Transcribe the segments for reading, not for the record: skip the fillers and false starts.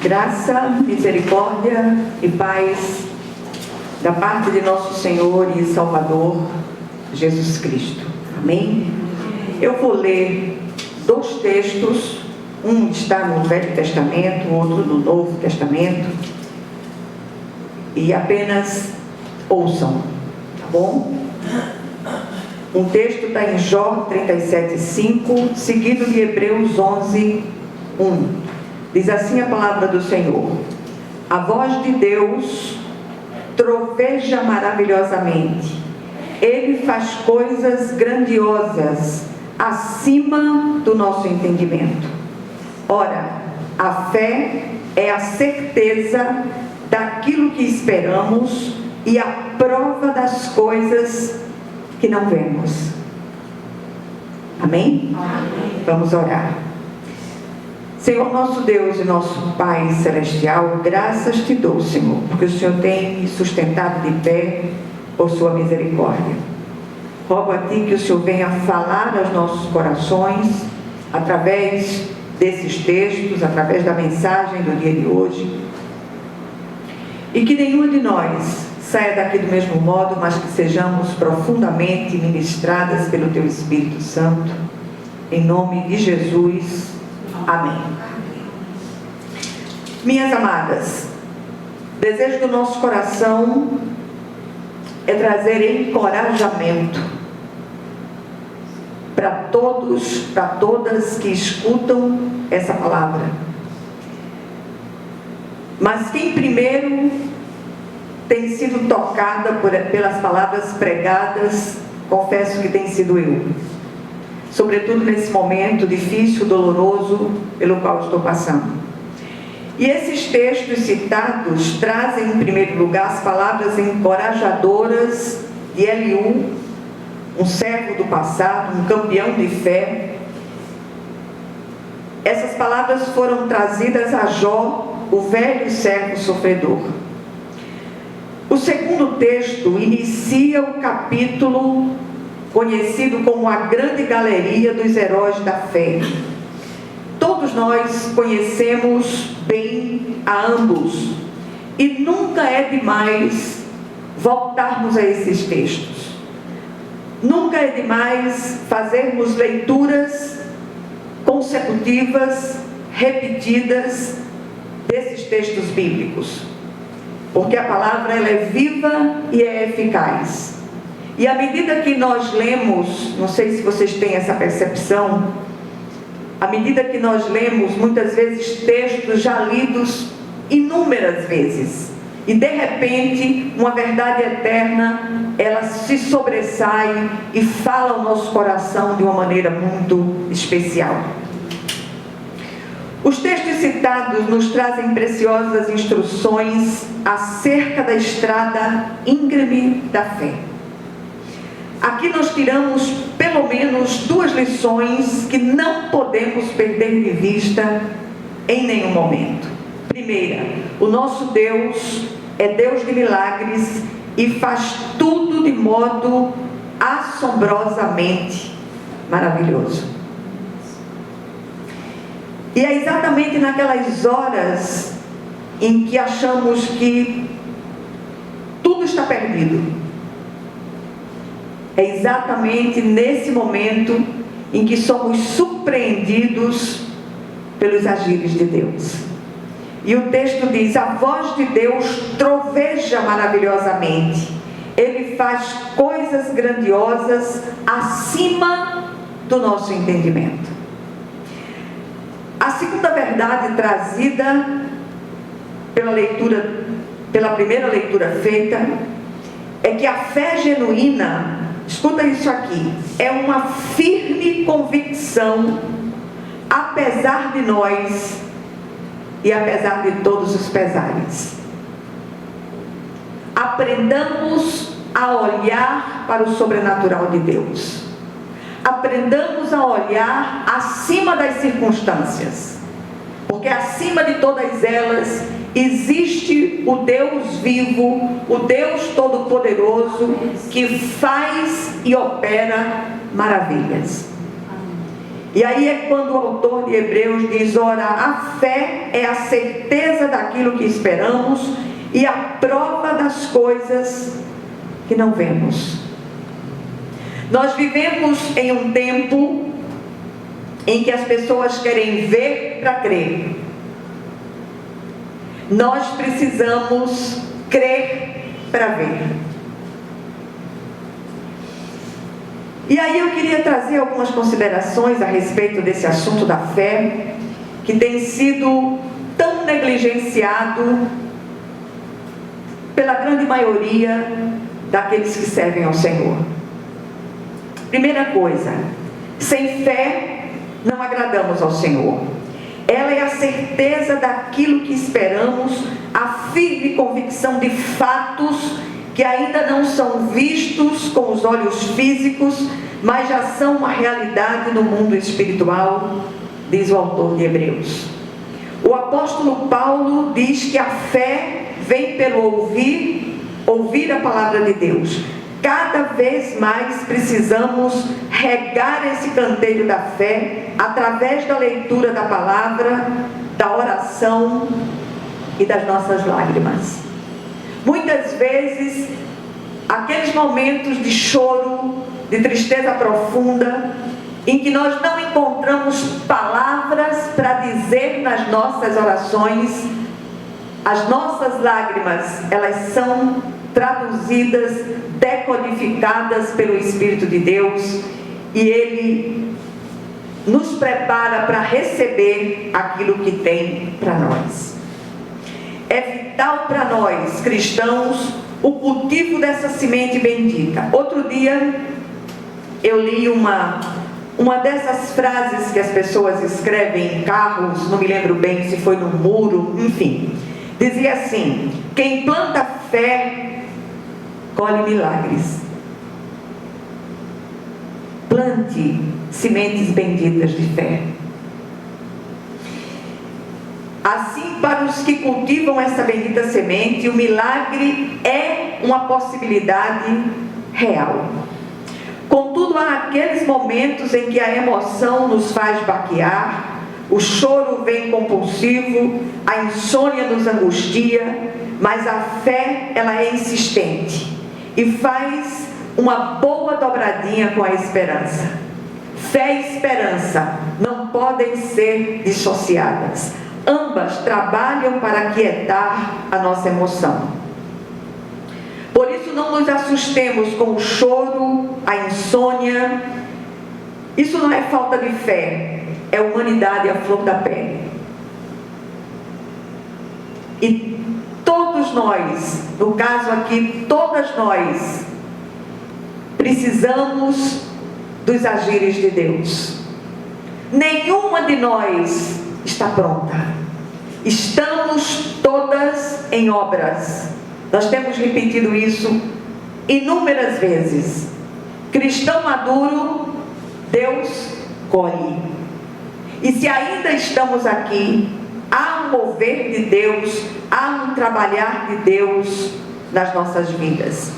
Graça, misericórdia e paz da parte de nosso Senhor e Salvador Jesus Cristo. Amém? Eu vou ler dois textos, um está no Velho Testamento, o outro no Novo Testamento, e apenas ouçam, tá bom? Um texto está em Jó 37:5, seguido de Hebreus 11:1. Diz assim a palavra do Senhor: a voz de Deus troveja maravilhosamente, Ele faz coisas grandiosas acima do nosso entendimento. Ora, a fé é a certeza daquilo que esperamos e a prova das coisas que não vemos. Amém? Amém. Vamos orar. Senhor nosso Deus e nosso Pai Celestial, graças te dou, Senhor, porque o Senhor tem me sustentado de pé por sua misericórdia. Rogo a ti que o Senhor venha falar aos nossos corações através desses textos, através da mensagem do dia de hoje, e que nenhuma de nós saia daqui do mesmo modo, mas que sejamos profundamente ministradas pelo teu Espírito Santo, em nome de Jesus. Amém. Minhas amadas, o desejo do nosso coração é trazer encorajamento para todos, para todas que escutam essa palavra. Mas quem primeiro tem sido tocada pelas palavras pregadas, confesso que tem sido eu. Sobretudo nesse momento difícil, doloroso, pelo qual estou passando. E esses textos citados trazem, em primeiro lugar, as palavras encorajadoras de Eliú, um servo do passado, um campeão de fé. Essas palavras foram trazidas a Jó, o velho servo sofredor. O segundo texto inicia o capítulo conhecido como a grande galeria dos heróis da fé. Todos nós conhecemos bem a ambos, e nunca é demais voltarmos a esses textos. Nunca é demais fazermos leituras consecutivas, repetidas, desses textos bíblicos, porque a palavra ela é viva e é eficaz. E à medida que nós lemos, não sei se vocês têm essa percepção, à medida que nós lemos, muitas vezes textos já lidos inúmeras vezes, e de repente, uma verdade eterna, ela se sobressai e fala ao nosso coração de uma maneira muito especial. Os textos citados nos trazem preciosas instruções acerca da estrada íngreme da fé. Aqui nós tiramos pelo menos duas lições que não podemos perder de vista em nenhum momento. Primeira, o nosso Deus é Deus de milagres e faz tudo de modo assombrosamente maravilhoso. E é exatamente naquelas horas em que achamos que tudo está perdido. É exatamente nesse momento em que somos surpreendidos pelos agires de Deus. E o texto diz: a voz de Deus troveja maravilhosamente, Ele faz coisas grandiosas acima do nosso entendimento. A segunda verdade trazida pela primeira leitura feita, é que a fé genuína, escuta isso aqui, é uma firme convicção, apesar de nós e apesar de todos os pesares. Aprendamos a olhar para o sobrenatural de Deus. Aprendamos a olhar acima das circunstâncias, porque acima de todas elas existe o Deus vivo, o Deus todo-poderoso, que faz e opera maravilhas. E aí é quando o autor de Hebreus diz: ora, a fé é a certeza daquilo que esperamos e a prova das coisas que não vemos. Nós vivemos em um tempo em que as pessoas querem ver para crer. Nós precisamos crer para ver. E aí eu queria trazer algumas considerações a respeito desse assunto da fé, que tem sido tão negligenciado pela grande maioria daqueles que servem ao Senhor. Primeira coisa, sem fé não agradamos ao Senhor. Ela é a certeza daquilo que esperamos, a firme convicção de fatos que ainda não são vistos com os olhos físicos, mas já são uma realidade no mundo espiritual, diz o autor de Hebreus. O apóstolo Paulo diz que a fé vem pelo ouvir a palavra de Deus. Cada vez mais precisamos regar esse canteiro da fé através da leitura da palavra, da oração e das nossas lágrimas. Muitas vezes, aqueles momentos de choro, de tristeza profunda, em que nós não encontramos palavras para dizer nas nossas orações, as nossas lágrimas, elas são traduzidas, decodificadas pelo Espírito de Deus, e Ele nos prepara para receber aquilo que tem para nós. É vital para nós, cristãos, o cultivo dessa semente bendita. Outro dia, eu li uma dessas frases que as pessoas escrevem em carros, não me lembro bem se foi no muro, enfim. Dizia assim: quem planta fé, colhe milagres. Plante sementes benditas de fé. Assim, para os que cultivam essa bendita semente, o milagre é uma possibilidade real. Contudo, há aqueles momentos em que a emoção nos faz baquear, o choro vem compulsivo, a insônia nos angustia, mas a fé, ela é insistente e faz uma boa dobradinha com a esperança. Fé e esperança não podem ser dissociadas. Ambas trabalham para aquietar a nossa emoção. Por isso, não nos assustemos com o choro, a insônia. Isso não é falta de fé, é humanidade à flor da pele. E todos nós, no caso aqui, todas nós, precisamos dos agires de Deus. Nenhuma de nós está pronta. Estamos todas em obras. Nós temos repetido isso inúmeras vezes. Cristão maduro, Deus colhe. E se ainda estamos aqui, há um mover de Deus, há um trabalhar de Deus nas nossas vidas.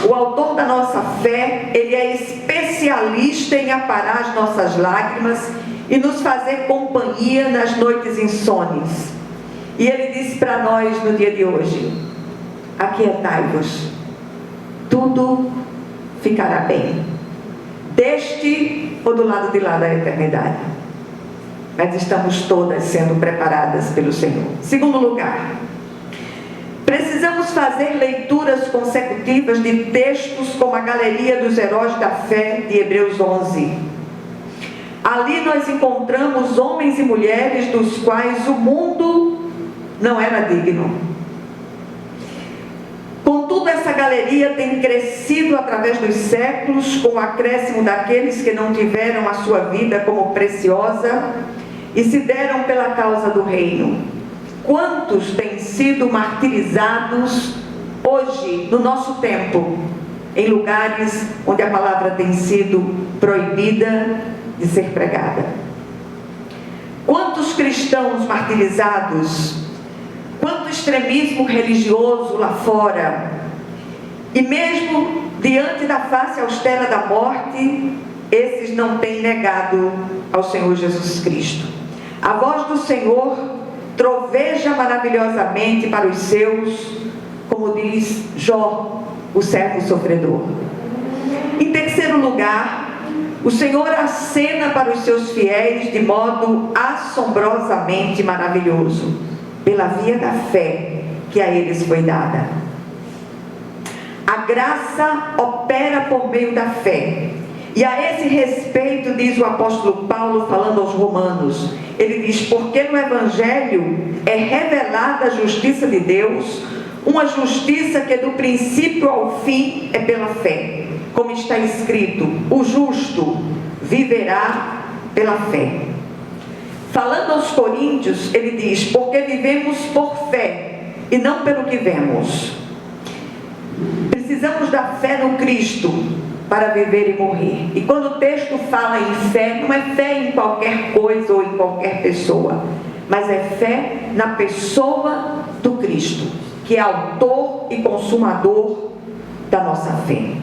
O autor da nossa fé, ele é especialista em aparar as nossas lágrimas e nos fazer companhia nas noites insones. E ele disse para nós no dia de hoje: aquietai-vos, tudo ficará bem, deste ou do lado de lá da eternidade. Mas estamos todas sendo preparadas pelo Senhor. Segundo lugar, precisamos fazer leituras consecutivas de textos como a Galeria dos Heróis da Fé de Hebreus 11. Ali nós encontramos homens e mulheres dos quais o mundo não era digno. Contudo, essa galeria tem crescido através dos séculos, com o acréscimo daqueles que não tiveram a sua vida como preciosa e se deram pela causa do reino. Quantos têm sido martirizados hoje, no nosso tempo, em lugares onde a palavra tem sido proibida de ser pregada? Quantos cristãos martirizados? Quanto extremismo religioso lá fora? E mesmo diante da face austera da morte, esses não têm negado ao Senhor Jesus Cristo. A voz do Senhor troveja maravilhosamente para os seus, como diz Jó, o servo sofredor. Em terceiro lugar, o Senhor acena para os seus fiéis de modo assombrosamente maravilhoso, pela via da fé que a eles foi dada. A graça opera por meio da fé. E a esse respeito diz o apóstolo Paulo falando aos romanos, ele diz: porque no Evangelho é revelada a justiça de Deus, uma justiça que do princípio ao fim é pela fé, como está escrito: o justo viverá pela fé. Falando aos coríntios, ele diz: porque vivemos por fé e não pelo que vemos. Precisamos da fé no Cristo para viver e morrer. E quando o texto fala em fé, não é fé em qualquer coisa ou em qualquer pessoa, mas é fé na pessoa do Cristo, que é autor e consumador da nossa fé.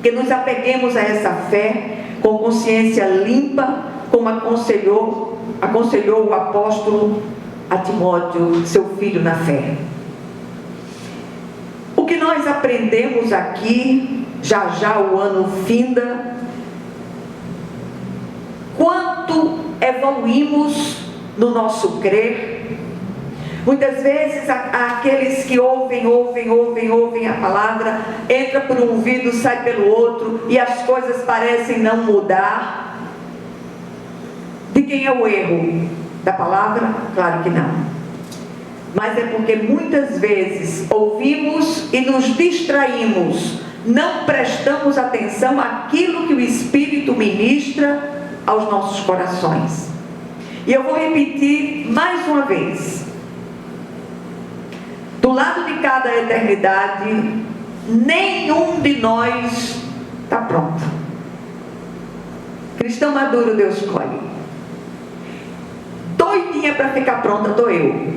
Que nos apeguemos a essa fé com consciência limpa, como aconselhou o apóstolo a Timóteo, seu filho na fé. O que nós aprendemos aqui, já o ano finda, quanto evoluímos no nosso crer. Muitas vezes aqueles que ouvem a palavra, entra por um ouvido, sai pelo outro, e as coisas parecem não mudar. De quem é o erro? Da palavra? Claro que não. Mas é porque muitas vezes ouvimos e nos distraímos, não prestamos atenção àquilo que o Espírito ministra aos nossos corações. E eu vou repetir mais uma vez: do lado de cada eternidade, nenhum de nós está pronto. Cristão maduro, Deus escolhe. Doidinha para ficar pronta estou eu.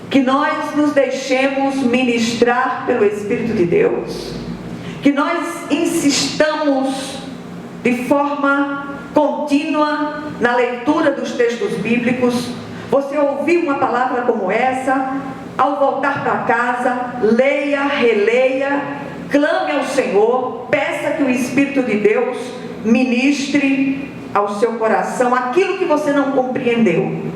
Que nós nos deixemos ministrar pelo Espírito de Deus, que nós insistamos de forma contínua na leitura dos textos bíblicos. Você ouviu uma palavra como essa, ao voltar para casa, leia, releia, clame ao Senhor, peça que o Espírito de Deus ministre ao seu coração aquilo que você não compreendeu,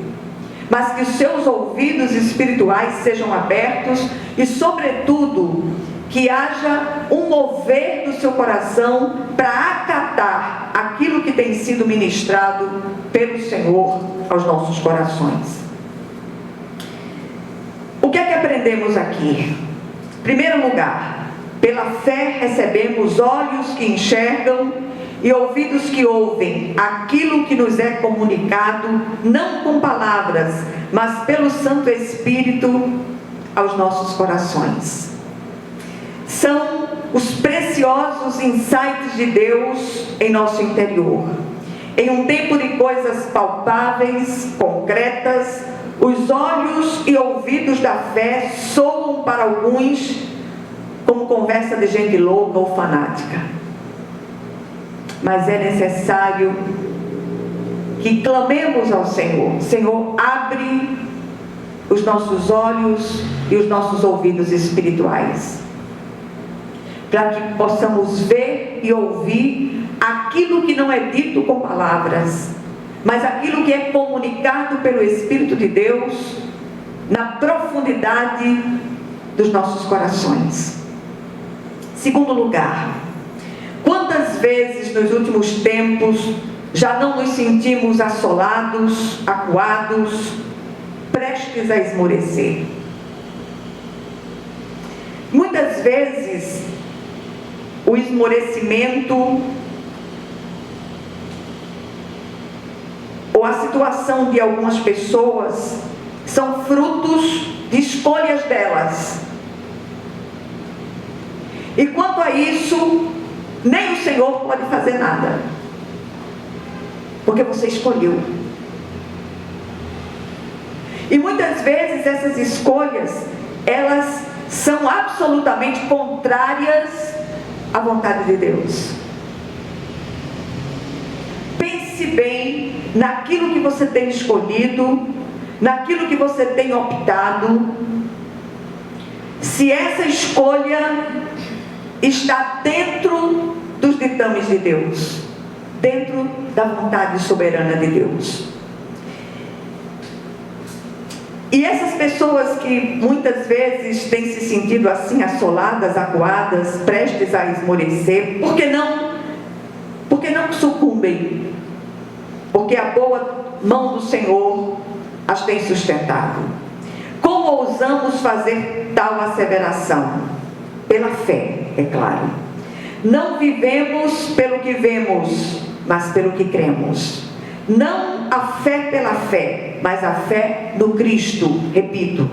mas que os seus ouvidos espirituais sejam abertos e, sobretudo, que haja um mover do seu coração para acatar aquilo que tem sido ministrado pelo Senhor aos nossos corações. O que é que aprendemos aqui? Em primeiro lugar, pela fé recebemos olhos que enxergam e ouvidos que ouvem aquilo que nos é comunicado, não com palavras, mas pelo Santo Espírito aos nossos corações. São os preciosos insights de Deus em nosso interior. Em um tempo de coisas palpáveis, concretas, os olhos e ouvidos da fé soam para alguns como conversa de gente louca ou fanática. Mas é necessário que clamemos ao Senhor: Senhor, abre os nossos olhos e os nossos ouvidos espirituais, para que possamos ver e ouvir aquilo que não é dito com palavras, mas aquilo que é comunicado pelo Espírito de Deus na profundidade dos nossos corações. Segundo lugar, quantas vezes nos últimos tempos já não nos sentimos assolados, acuados, prestes a esmorecer? Muitas vezes o esmorecimento ou a situação de algumas pessoas são frutos de escolhas delas. E quanto a isso, nem o Senhor pode fazer nada, porque você escolheu. E muitas vezes essas escolhas, elas são absolutamente contrárias à vontade de Deus. pense bem naquilo que você tem escolhido, naquilo que você tem optado, se essa escolha está dentro dos ditames de Deus, dentro da vontade soberana de Deus. E essas pessoas que muitas vezes têm se sentido assim, assoladas, acuadas, prestes a esmorecer, por que não sucumbem? Porque a boa mão do Senhor as tem sustentado. Como ousamos fazer tal asseveração? Pela fé, é claro. Não vivemos pelo que vemos, mas pelo que cremos. Não a fé pela fé, mas a fé no Cristo, repito.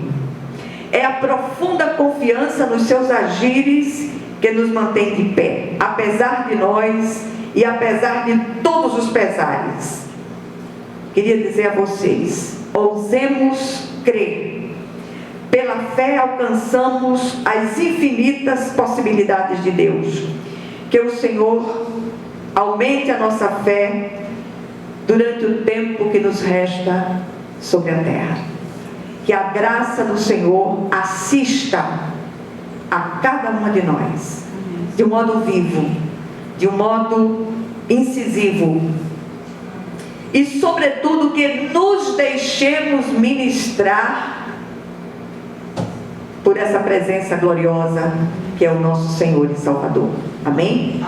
É a profunda confiança nos seus agires que nos mantém de pé, apesar de nós e apesar de todos os pesares. Queria dizer a vocês, ousemos crer. Pela fé alcançamos as infinitas possibilidades de Deus. Que o Senhor aumente a nossa fé durante o tempo que nos resta sobre a terra. Que a graça do Senhor assista a cada uma de nós, de um modo vivo, de um modo incisivo, e sobretudo que nos deixemos ministrar por essa presença gloriosa que é o nosso Senhor e Salvador. Amém?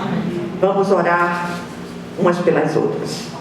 Vamos orar umas pelas outras.